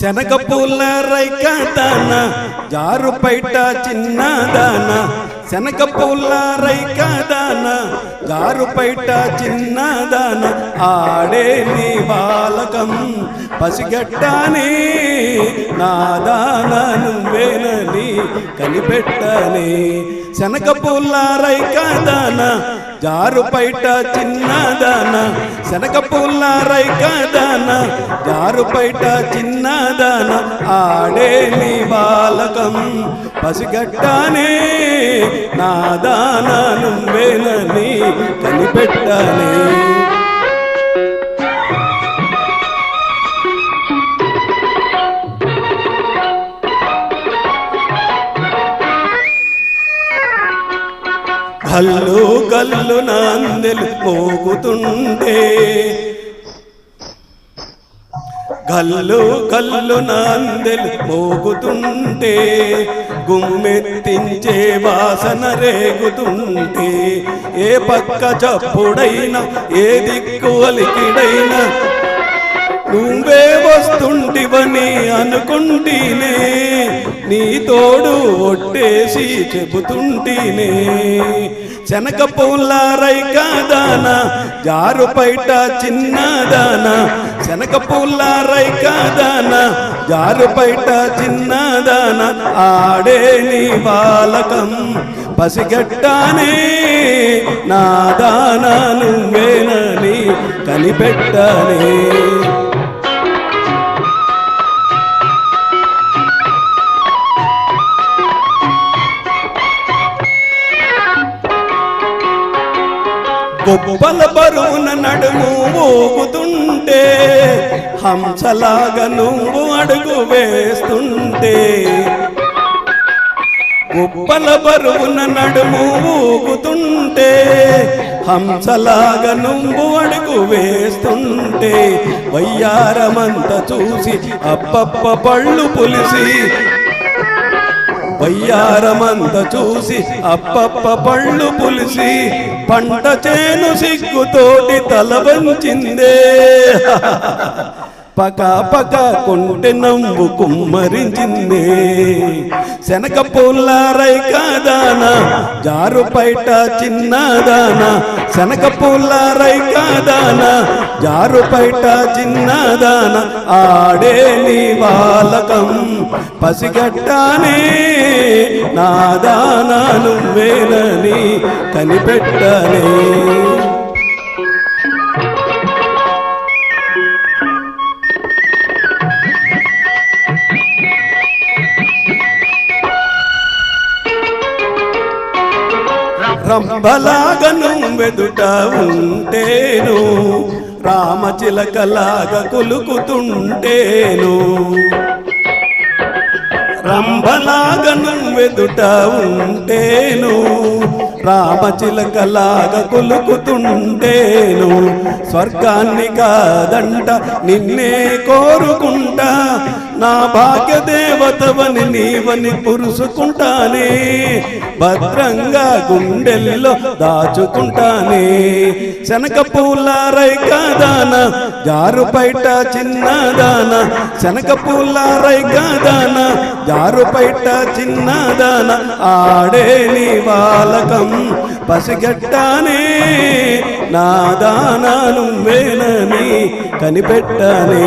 శనగ పూల రైక దాన జారు పైట చిన్నదాన శనగ పూల రైక దాన జారు పైట చిన్నదాన ఆడే నీ బాలకం పసిగట్టానే నా దాన నువ్వేనని కనిపెట్టనే శనగ పూల రైక దాన జారు పైట చిన్నదాన శనగ పూల రైక దాన జారు పైట చిన్నదాన ఆడే నీ బాలకం పసిగట్టానే నా దాన నువ్వేనని కనిపెట్టనే గల్లు గల్లు నాందెలు మోగుతుంటే గల్లు గల్లు నాందెలు మోగుతుంటే గుమ్మెత్తించే వాసన రేగుతుంటే ఏ పక్క చప్పుడైనా ఏ దిక్కు అలికిడైనా నువ్వే వస్తుంటివని అనుకుంటేనే నీ తోడు ఒట్టేసి చెబుతుంటేనే శనగ పూల రైక దాన జారు పైట చిన్నదాన శనగ పూల రైక దాన జారు పైట చిన్నదాన ఆడే నీ బాలకం పసిగట్టానే నా దాన నువ్వేనని కనిపెట్టనే గొప్పల బరువున నడుము ఊగుతుంటే హంసలాగా నువ్వు అడుగు వేస్తుంటే గొప్పల బరువున నడుము ఊగుతుంటే హంసలాగా నువ్వు అడుగు వేస్తుంటే వయ్యారమంత చూసి అప్పప్ప పళ్ళు పులిసి వయ్యారమంత చూసి అప్పప్ప పళ్ళు పులిసి పంట చేను సిగ్గుతోటి తల వంచిందే పక పక కొంటె నవ్వు కుమ్మరించిందే శనగ పూల రైక దాన జారు పైట చిన్నదాన శనగ పూల రైక దాన జారు పైట చిన్నదాన ఆడే నీ బాలకం పసిగట్టానే నా దాన నువ్వేనని కనిపెట్టనే రంభలాగా నువ్వెదుట ఉంటేను రామచిలకలాగా కులుకుతుంటేను రంభలాగా నువ్వెదుట ఉంటేను రామచిలకలాగా కులుకుతుంటేను స్వర్గాన్ని కాదంట నిన్నే కోరుకుంటా నా భాగ్య దేవతవని నీవని పురుసుకుంటానే భద్రంగా గుండెల్లో దాచుకుంటానే శనగ పూల రైక దాన జారు పైట చిన్నదాన శనగ పూల రైక దాన జారు పైట చిన్నదాన ఆడే నీ బాలకం పసిగట్టానే నా దాన నువ్వేనని కనిపెట్టనే